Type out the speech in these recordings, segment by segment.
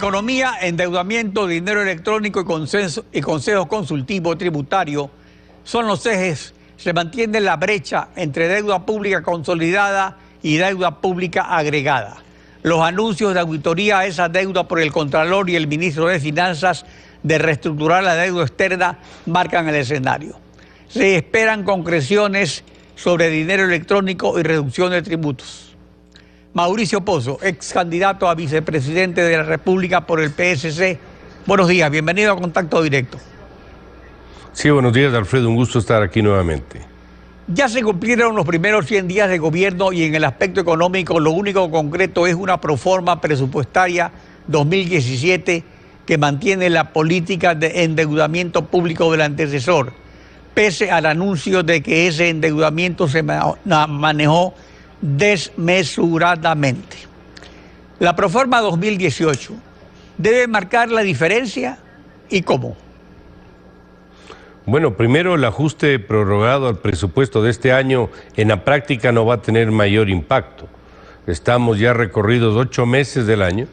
Economía, endeudamiento, dinero electrónico y consejo consultivo tributario son los ejes. Se mantiene la brecha entre deuda pública consolidada y deuda pública agregada. Los anuncios de auditoría a esa deuda por el Contralor y el Ministro de Finanzas de reestructurar la deuda externa marcan el escenario. Se esperan concreciones sobre dinero electrónico y reducción de tributos. Mauricio Pozo, ex candidato a vicepresidente de la República por el PSC. Buenos días, bienvenido a Contacto Directo. Sí, buenos días, Alfredo, un gusto estar aquí nuevamente. Ya se cumplieron los primeros 100 días de gobierno y en el aspecto económico lo único concreto es una proforma presupuestaria 2017 que mantiene la política de endeudamiento público del antecesor, pese al anuncio de que ese endeudamiento se manejó desmesuradamente. La proforma 2018 debe marcar la diferencia y cómo. Bueno, primero el ajuste prorrogado al presupuesto de este año en la práctica no va a tener mayor impacto. Estamos ya recorridos 8 meses del año.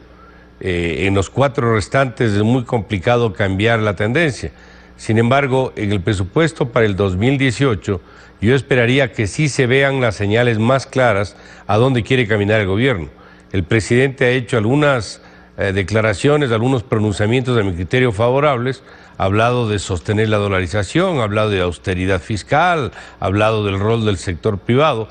En los 4 restantes es muy complicado cambiar la tendencia. Sin embargo, en el presupuesto para el 2018 yo esperaría que sí se vean las señales más claras a dónde quiere caminar el gobierno. El presidente ha hecho algunas declaraciones, algunos pronunciamientos a mi criterio favorables, ha hablado de sostener la dolarización, ha hablado de austeridad fiscal, ha hablado del rol del sector privado,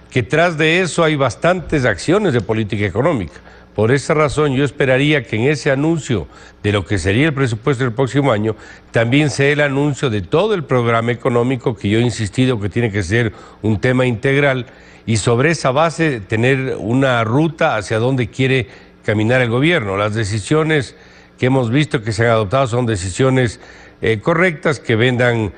que tras de eso hay bastantes acciones de política económica. Por esa razón yo esperaría que en ese anuncio de lo que sería el presupuesto del próximo año también sea el anuncio de todo el programa económico que yo he insistido que tiene que ser un tema integral y sobre esa base tener una ruta hacia dónde quiere caminar el gobierno. Las decisiones que hemos visto que se han adoptado son decisiones correctas, que vendan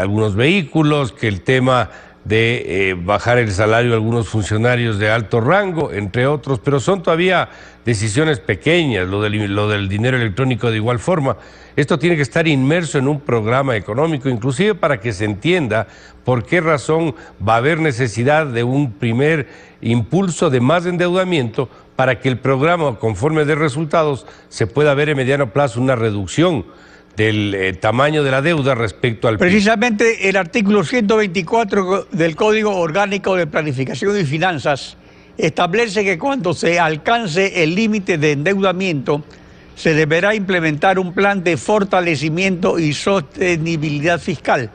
algunos vehículos, que el tema de bajar el salario a algunos funcionarios de alto rango, entre otros, pero son todavía decisiones pequeñas, lo del dinero electrónico de igual forma. Esto tiene que estar inmerso en un programa económico, inclusive para que se entienda por qué razón va a haber necesidad de un primer impulso de más endeudamiento para que el programa, conforme de resultados, se pueda ver en mediano plazo una reducción del tamaño de la deuda respecto al PIB. Precisamente el artículo 124 del Código Orgánico de Planificación y Finanzas establece que cuando se alcance el límite de endeudamiento se deberá implementar un plan de fortalecimiento y sostenibilidad fiscal.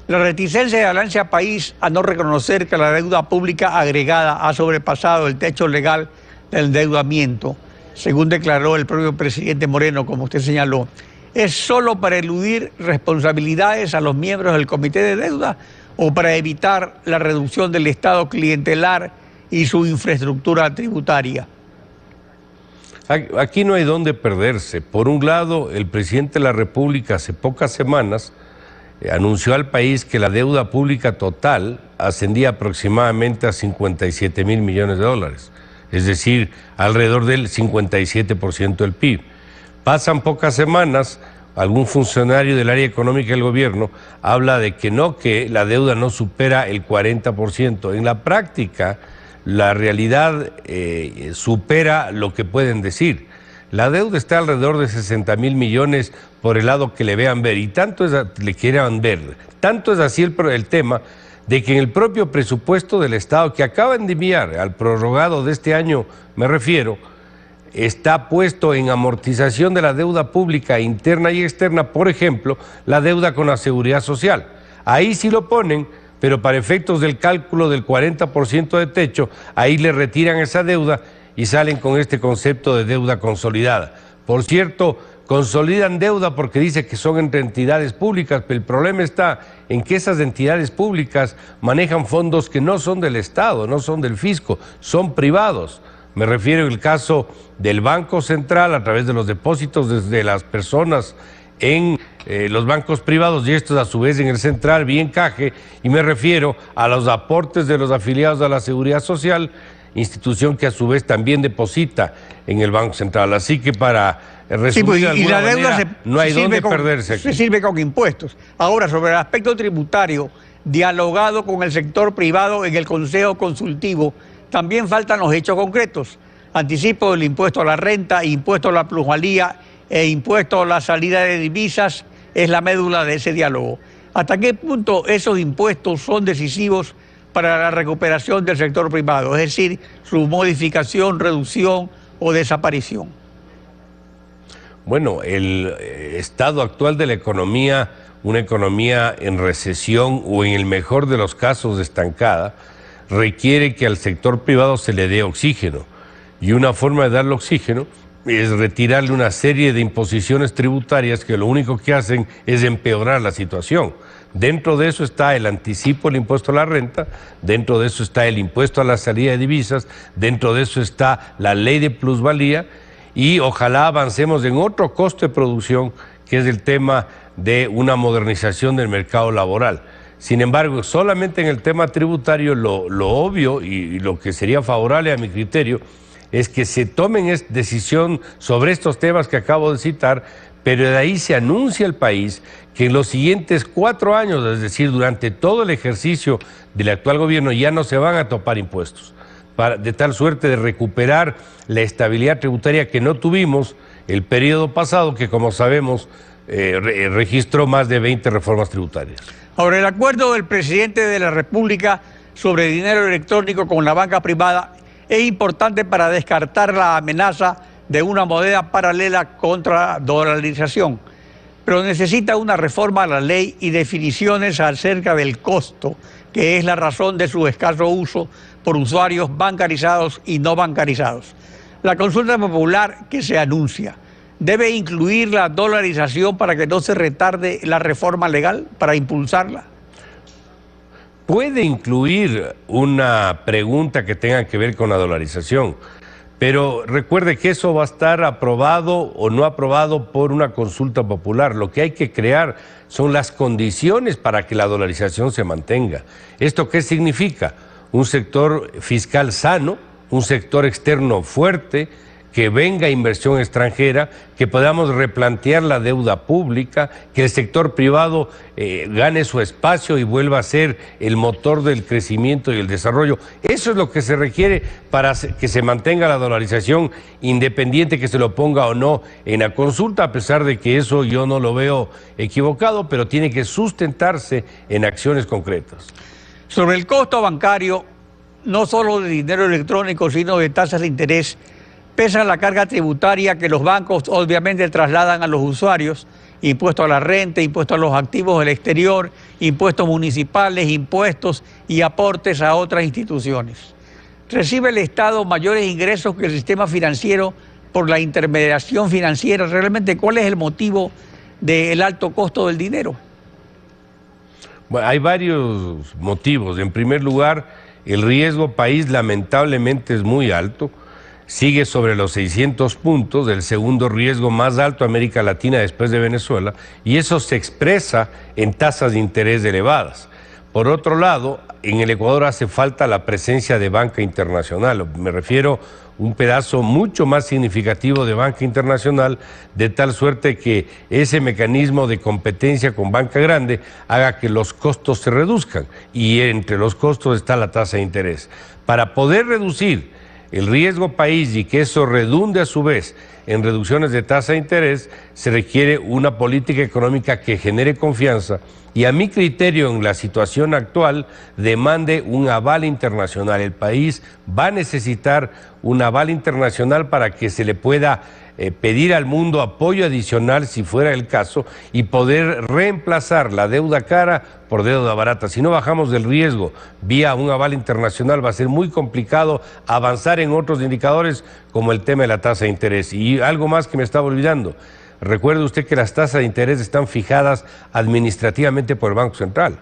La reticencia de Alianza País a no reconocer que la deuda pública agregada ha sobrepasado el techo legal del endeudamiento, según declaró el propio presidente Moreno, como usted señaló, ¿es solo para eludir responsabilidades a los miembros del Comité de Deuda o para evitar la reducción del Estado clientelar y su infraestructura tributaria? Aquí no hay dónde perderse. Por un lado, el presidente de la República hace pocas semanas anunció al país que la deuda pública total ascendía aproximadamente a 57.000 millones de dólares, es decir, alrededor del 57% del PIB. Pasan pocas semanas, algún funcionario del área económica del gobierno habla de que la deuda no supera el 40%. En la práctica, la realidad supera lo que pueden decir. La deuda está alrededor de 60.000 millones por el lado que le vean ver, y tanto le quieran ver. Tanto es así el tema de que en el propio presupuesto del Estado que acaban de enviar al prorrogado de este año, me refiero, está puesto en amortización de la deuda pública interna y externa, por ejemplo, la deuda con la Seguridad Social. Ahí sí lo ponen, pero para efectos del cálculo del 40% de techo, ahí le retiran esa deuda y salen con este concepto de deuda consolidada. Por cierto, consolidan deuda porque dice que son entre entidades públicas, pero el problema está en que esas entidades públicas manejan fondos que no son del Estado, no son del fisco, son privados. Me refiero al caso del Banco Central a través de los depósitos desde las personas en los bancos privados y estos a su vez en el central, bien caje, y me refiero a los aportes de los afiliados a la Seguridad Social, institución que a su vez también deposita en el Banco Central. Así que para resumir de alguna manera, no hay dónde perderse aquí. Se sirve con impuestos. Ahora, sobre el aspecto tributario, dialogado con el sector privado en el Consejo Consultivo, también faltan los hechos concretos. Anticipo del impuesto a la renta, impuesto a la plusvalía e impuesto a la salida de divisas es la médula de ese diálogo. ¿Hasta qué punto esos impuestos son decisivos para la recuperación del sector privado? Es decir, su modificación, reducción o desaparición. Bueno, el estado actual de la economía, una economía en recesión o en el mejor de los casos estancada, requiere que al sector privado se le dé oxígeno. Y una forma de darle oxígeno es retirarle una serie de imposiciones tributarias que lo único que hacen es empeorar la situación. Dentro de eso está el anticipo del impuesto a la renta, dentro de eso está el impuesto a la salida de divisas, dentro de eso está la ley de plusvalía y ojalá avancemos en otro costo de producción que es el tema de una modernización del mercado laboral. Sin embargo, solamente en el tema tributario lo obvio y lo que sería favorable a mi criterio es que se tomen decisión sobre estos temas que acabo de citar, pero de ahí se anuncia al país que en los siguientes 4 años, es decir, durante todo el ejercicio del actual gobierno, ya no se van a topar impuestos, de tal suerte de recuperar la estabilidad tributaria que no tuvimos el periodo pasado, que como sabemos registró más de 20 reformas tributarias. Ahora, el acuerdo del presidente de la República sobre dinero electrónico con la banca privada es importante para descartar la amenaza de una moneda paralela contra dolarización, pero necesita una reforma a la ley y definiciones acerca del costo, que es la razón de su escaso uso por usuarios bancarizados y no bancarizados. La consulta popular que se anuncia debe incluir la dolarización para que no se retarde la reforma legal, para impulsarla. Puede incluir una pregunta que tenga que ver con la dolarización, pero recuerde que eso va a estar aprobado o no aprobado por una consulta popular. Lo que hay que crear son las condiciones para que la dolarización se mantenga. ¿Esto qué significa? Un sector fiscal sano, un sector externo fuerte, que venga inversión extranjera, que podamos replantear la deuda pública, que el sector privado gane su espacio y vuelva a ser el motor del crecimiento y el desarrollo. Eso es lo que se requiere para que se mantenga la dolarización, independiente que se lo ponga o no en la consulta, a pesar de que eso yo no lo veo equivocado, pero tiene que sustentarse en acciones concretas. Sobre el costo bancario, no solo de dinero electrónico, sino de tasas de interés, pesa la carga tributaria que los bancos obviamente trasladan a los usuarios, impuestos a la renta, impuestos a los activos del exterior, impuestos municipales, impuestos y aportes a otras instituciones. ¿Recibe el Estado mayores ingresos que el sistema financiero por la intermediación financiera? ¿Realmente cuál es el motivo del alto costo del dinero? Bueno, hay varios motivos. En primer lugar, el riesgo país lamentablemente es muy alto. Sigue sobre los 600 puntos, el segundo riesgo más alto de América Latina después de Venezuela, y eso se expresa en tasas de interés elevadas. Por otro lado, en el Ecuador hace falta la presencia de banca internacional, me refiero a un pedazo mucho más significativo de banca internacional, de tal suerte que ese mecanismo de competencia con banca grande haga que los costos se reduzcan, y entre los costos está la tasa de interés. Para poder reducir el riesgo país y que eso redunde a su vez en reducciones de tasa de interés, se requiere una política económica que genere confianza y a mi criterio en la situación actual demande un aval internacional. El país va a necesitar un aval internacional para que se le pueda pedir al mundo apoyo adicional si fuera el caso y poder reemplazar la deuda cara por deuda barata. Si no bajamos del riesgo vía un aval internacional va a ser muy complicado avanzar en otros indicadores como el tema de la tasa de interés. Y algo más que me estaba olvidando, recuerde usted que las tasas de interés están fijadas administrativamente por el Banco Central.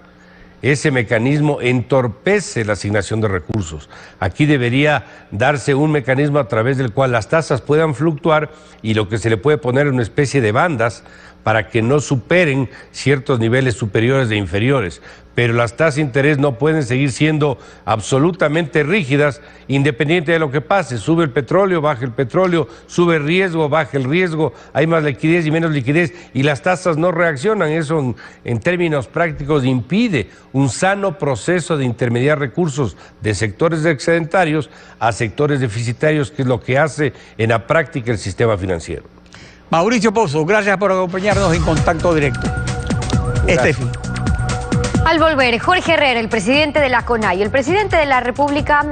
Ese mecanismo entorpece la asignación de recursos. Aquí debería darse un mecanismo a través del cual las tasas puedan fluctuar y lo que se le puede poner es una especie de bandas para que no superen ciertos niveles superiores e inferiores. Pero las tasas de interés no pueden seguir siendo absolutamente rígidas, independiente de lo que pase. Sube el petróleo, baja el petróleo, sube el riesgo, baja el riesgo, hay más liquidez y menos liquidez, y las tasas no reaccionan. Eso en términos prácticos impide un sano proceso de intermediar recursos de sectores excedentarios a sectores deficitarios, que es lo que hace en la práctica el sistema financiero. Mauricio Pozo, gracias por acompañarnos en Contacto Directo. Estefi. Al volver, Jorge Herrera, el presidente de la CONAIE, el presidente de la República